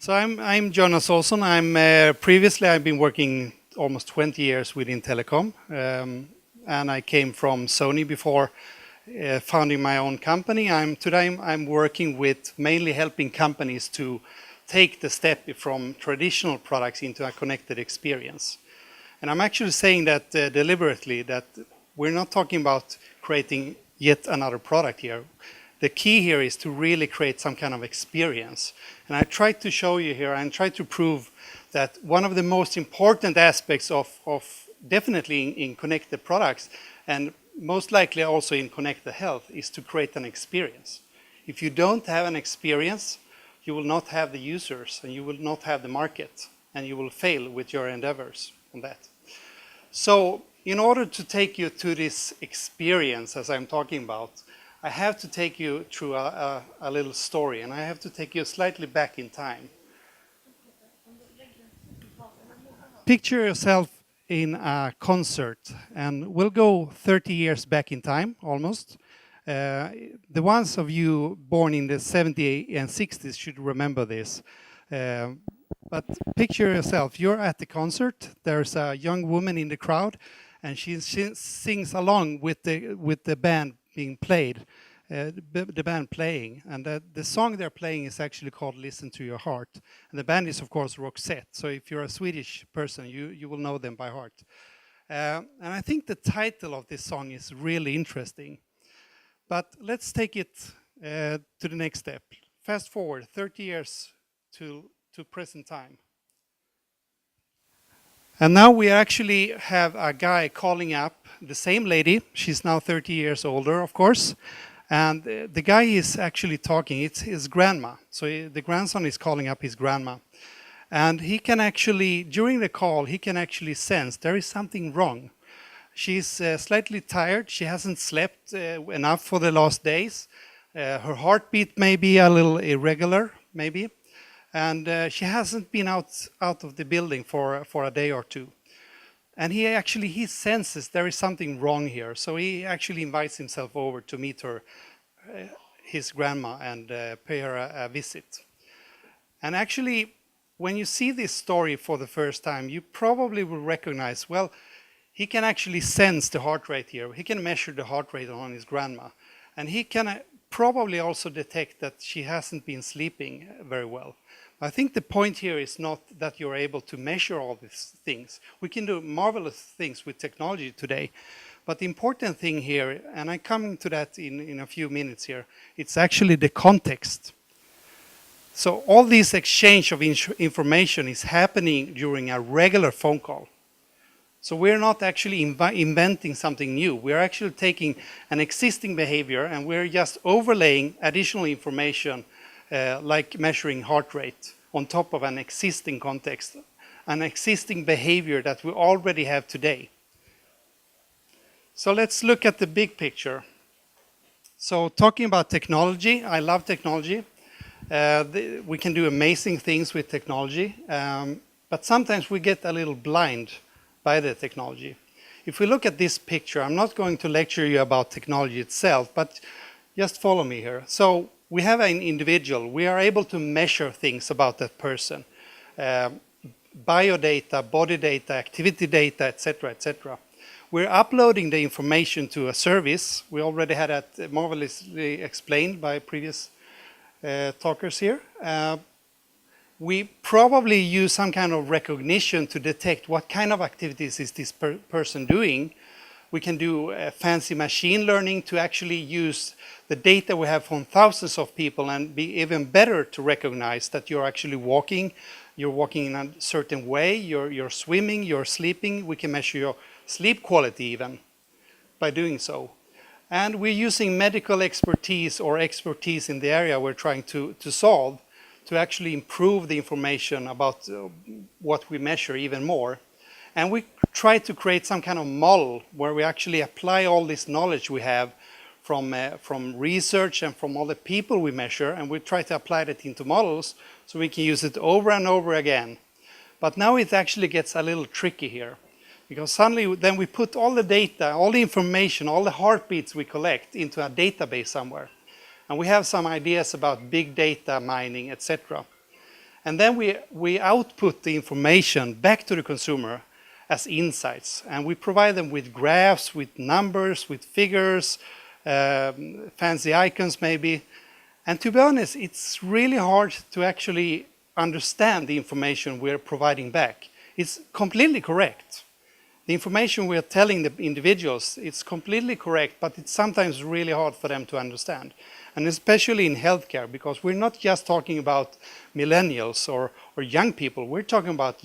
So I'm Jonas Olsson. Previously I've been working almost 20 years within telecom, and I came from Sony before founding my own company. Today I'm working with mainly helping companies to take the step from traditional products into a connected experience. And I'm actually saying that deliberately, that we're not talking about creating yet another product here. The key here is to really create some kind of experience. And I tried to show you here and try to prove that one of the most important aspects of definitely in connected products, and most likely also in connected health, is to create an experience. If you don't have an experience, you will not have the users and you will not have the market, and you will fail with your endeavors on that. So in order to take you to this experience as I'm talking about, I have to take you through a little story, and I have to take you slightly back in time. Picture yourself in a concert, and we'll go 30 years back in time, almost. The ones of you born in the 70s and 60s should remember this. But picture yourself, you're at the concert, there's a young woman in the crowd, and she sings along with the band being played, the band playing, and the song they're playing is actually called "Listen to Your Heart," and the band is of course Roxette. So if you're a Swedish person, you will know them by heart. And I think the title of this song is really interesting. But let's take it to the next step. Fast forward 30 years to present time. And now we actually have a guy calling up the same lady. She's now 30 years older, of course. And the guy is actually talking. It's his grandma. So the grandson is calling up his grandma. And he can actually, during the call, he can actually sense there is something wrong. She's slightly tired. She hasn't slept enough for the last days. Her heartbeat may be a little irregular, maybe. And she hasn't been out of the building for a day or two. And he senses there is something wrong here. So he actually invites himself over to meet his grandma, and pay her a visit. And actually, when you see this story for the first time, you probably will recognize, well, he can actually sense the heart rate here. He can measure the heart rate on his grandma. And he can probably also detect that she hasn't been sleeping very well. I think the point here is not that you're able to measure all these things. We can do marvelous things with technology today. But the important thing here, and I'm coming to that in a few minutes here, it's actually the context. So all this exchange of information is happening during a regular phone call. So we're not actually inventing something new. We're actually taking an existing behavior and we're just overlaying additional information like measuring heart rate on top of an existing context, an existing behavior that we already have today. So let's look at the big picture. So talking about technology, I love technology. We can do amazing things with technology, but sometimes we get a little blind by the technology. If we look at this picture, I'm not going to lecture you about technology itself, but just follow me here. So we have an individual. We are able to measure things about that person. Biodata, body data, activity data, etc., etc. We're uploading the information to a service. We already had that marvelously explained by previous talkers here. We probably use some kind of recognition to detect what kind of activities is this person doing. We can do fancy machine learning to actually use the data we have from thousands of people and be even better to recognize that you're actually walking. You're walking in a certain way, you're swimming, you're sleeping. We can measure your sleep quality even by doing so. And we're using medical expertise or expertise in the area we're trying to solve to actually improve the information about what we measure even more. And we try to create some kind of model where we actually apply all this knowledge we have from research and from all the people we measure, and we try to apply that into models so we can use it over and over again. But now it actually gets a little tricky here, because suddenly then we put all the data, all the information, all the heartbeats we collect into a database somewhere. And we have some ideas about big data mining, etc. And then we output the information back to the consumer as insights. And we provide them with graphs, with numbers, with figures, fancy icons maybe. And to be honest, it's really hard to actually understand the information we're providing back. It's completely correct. The information we're telling the individuals, it's completely correct, but it's sometimes really hard for them to understand. And especially in healthcare, because we're not just talking about millennials or young people, we're talking about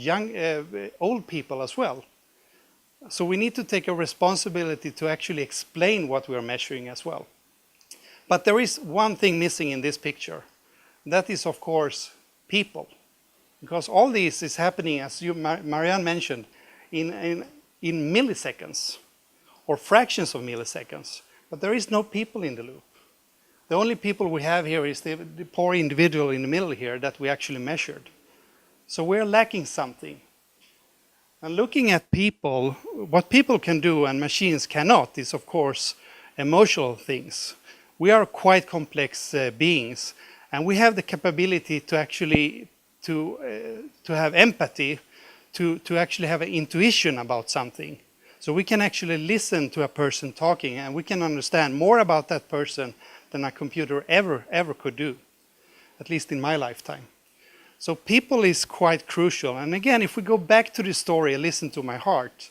old people as well. So we need to take a responsibility to actually explain what we're measuring as well. But there is one thing missing in this picture. That is, of course, people. Because all this is happening, as Marianne mentioned, in milliseconds or fractions of milliseconds. But there is no people in the loop. The only people we have here is the poor individual in the middle here that we actually measured. So we're lacking something. And looking at people, what people can do and machines cannot is, of course, emotional things. We are quite complex beings, and we have the capability to actually to have empathy, to actually have an intuition about something. So we can actually listen to a person talking, and we can understand more about that person than a computer ever could do, at least in my lifetime. So people is quite crucial. And again, if we go back to the story, Listen to My Heart,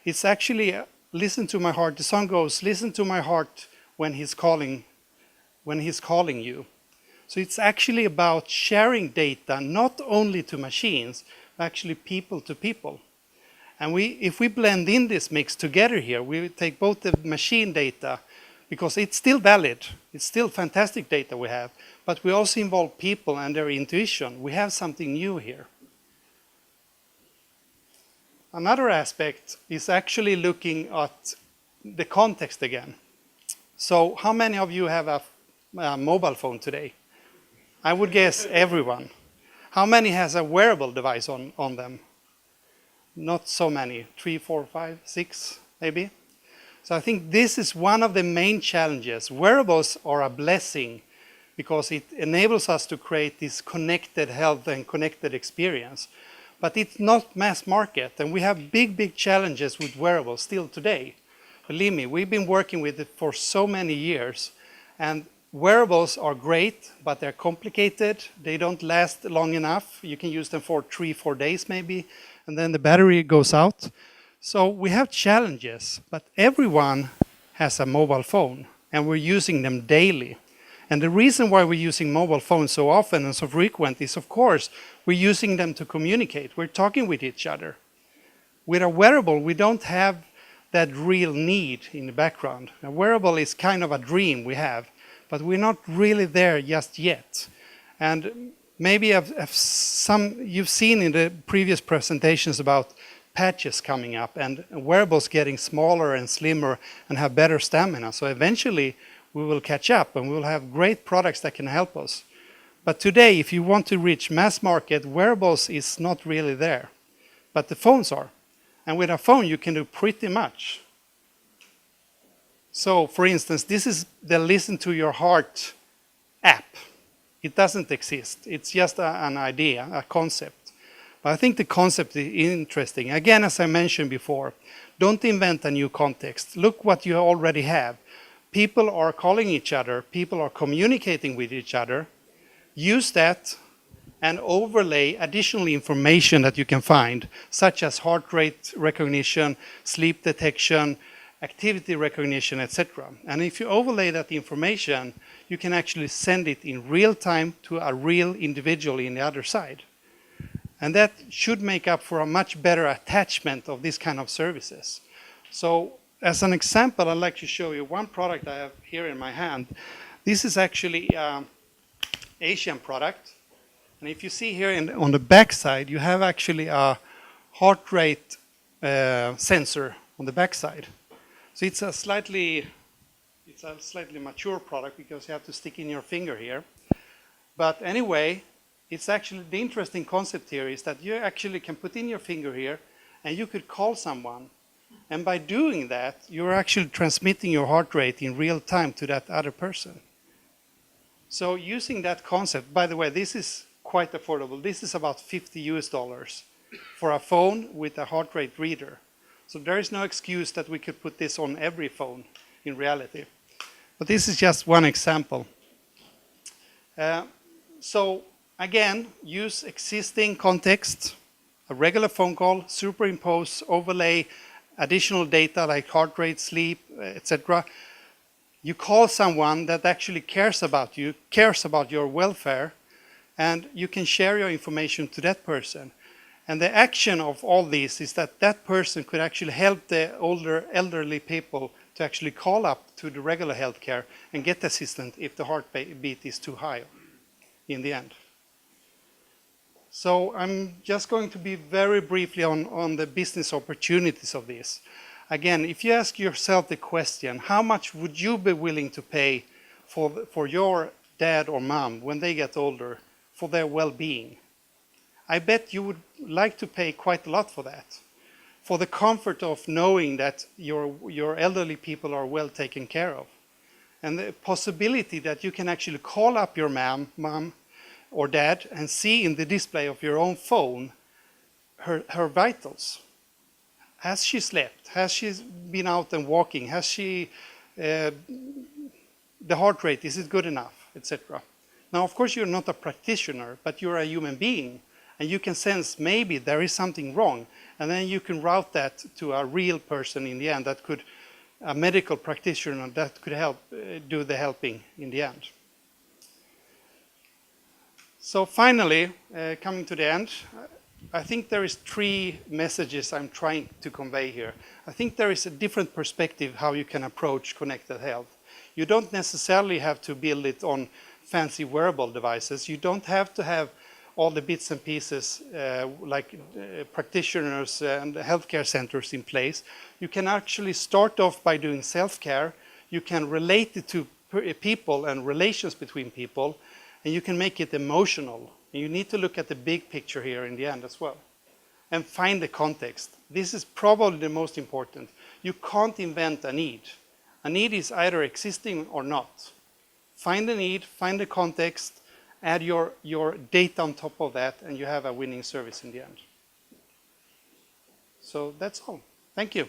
it's actually listen to my heart. The song goes, listen to my heart when he's calling you. So it's actually about sharing data, not only to machines, but actually people to people. And if we blend in this mix together here, we take both the machine data, because it's still valid, it's still fantastic data we have, but we also involve people and their intuition. We have something new here. Another aspect is actually looking at the context again. So how many of you have a mobile phone today? I would guess everyone. How many has a wearable device on them? Not so many, 3, 4, 5, 6 maybe. So I think this is one of the main challenges. Wearables are a blessing because it enables us to create this connected health and connected experience. But it's not mass market, and we have big challenges with wearables still today. Believe me, we've been working with it for so many years, and wearables are great, but they're complicated. They don't last long enough. You can use them for 3, 4 days maybe, and then the battery goes out. So we have challenges, but everyone has a mobile phone, and we're using them daily. And the reason why we're using mobile phones so often and so frequent is, of course, we're using them to communicate. We're talking with each other. With a wearable, we don't have that real need in the background. A wearable is kind of a dream we have, but we're not really there just yet. And maybe you've seen in the previous presentations about patches coming up and wearables getting smaller and slimmer and have better stamina. So eventually we will catch up and we will have great products that can help us. But today, if you want to reach mass market, wearables is not really there. But the phones are. And with a phone, you can do pretty much. So, for instance, this is the Listen to Your Heart app. It doesn't exist. It's just an idea, a concept. But I think the concept is interesting. Again, as I mentioned before, don't invent a new context. Look what you already have. People are calling each other. People are communicating with each other. Use that and overlay additional information that you can find, such as heart rate recognition, sleep detection, activity recognition, etc. And if you overlay that information, you can actually send it in real time to a real individual in the other side. And that should make up for a much better attachment of this kind of services. So as an example, I'd like to show you one product I have here in my hand. This is actually an Asian product. And if you see here on the back side, you have actually a heart rate sensor on the back side. So it's a slightly mature product because you have to stick in your finger here. But anyway, it's actually, the interesting concept here is that you actually can put in your finger here and you could call someone. And by doing that, you're actually transmitting your heart rate in real time to that other person. So using that concept, by the way, this is quite affordable. This is about $50 for a phone with a heart rate reader. So there is no excuse that we could put this on every phone in reality. But this is just one example. So again, use existing context, a regular phone call, superimpose, overlay additional data like heart rate, sleep, etc. You call someone that actually cares about you, cares about your welfare, and you can share your information to that person. And the action of all this is that that person could actually help the elderly people to actually call up to the regular healthcare and get assistance if the heartbeat is too high in the end. So I'm just going to be very briefly on the business opportunities of this. Again, if you ask yourself the question, how much would you be willing to pay for your dad or mom when they get older for their well-being? I bet you would like to pay quite a lot for that, for the comfort of knowing that your elderly people are well taken care of. And the possibility that you can actually call up your mom or dad and see in the display of your own phone her vitals. Has she slept? Has she been out and walking? Has she, the heart rate, is it good enough, etc. Now, of course, you're not a practitioner, but you're a human being. And you can sense maybe there is something wrong. And then you can route that to a real person in the end that could, a medical practitioner that could help do the helping in the end. So finally, coming to the end, I think there is 3 messages I'm trying to convey here. I think there is a different perspective how you can approach connected health. You don't necessarily have to build it on fancy wearable devices. You don't have to have all the bits and pieces like practitioners and healthcare centers in place. You can actually start off by doing self-care. You can relate it to people and relations between people, and you can make it emotional. And you need to look at the big picture here in the end as well. And find the context. This is probably the most important. You can't invent a need. A need is either existing or not. Find the need, find the context, add your data on top of that, and you have a winning service in the end. So that's all. Thank you.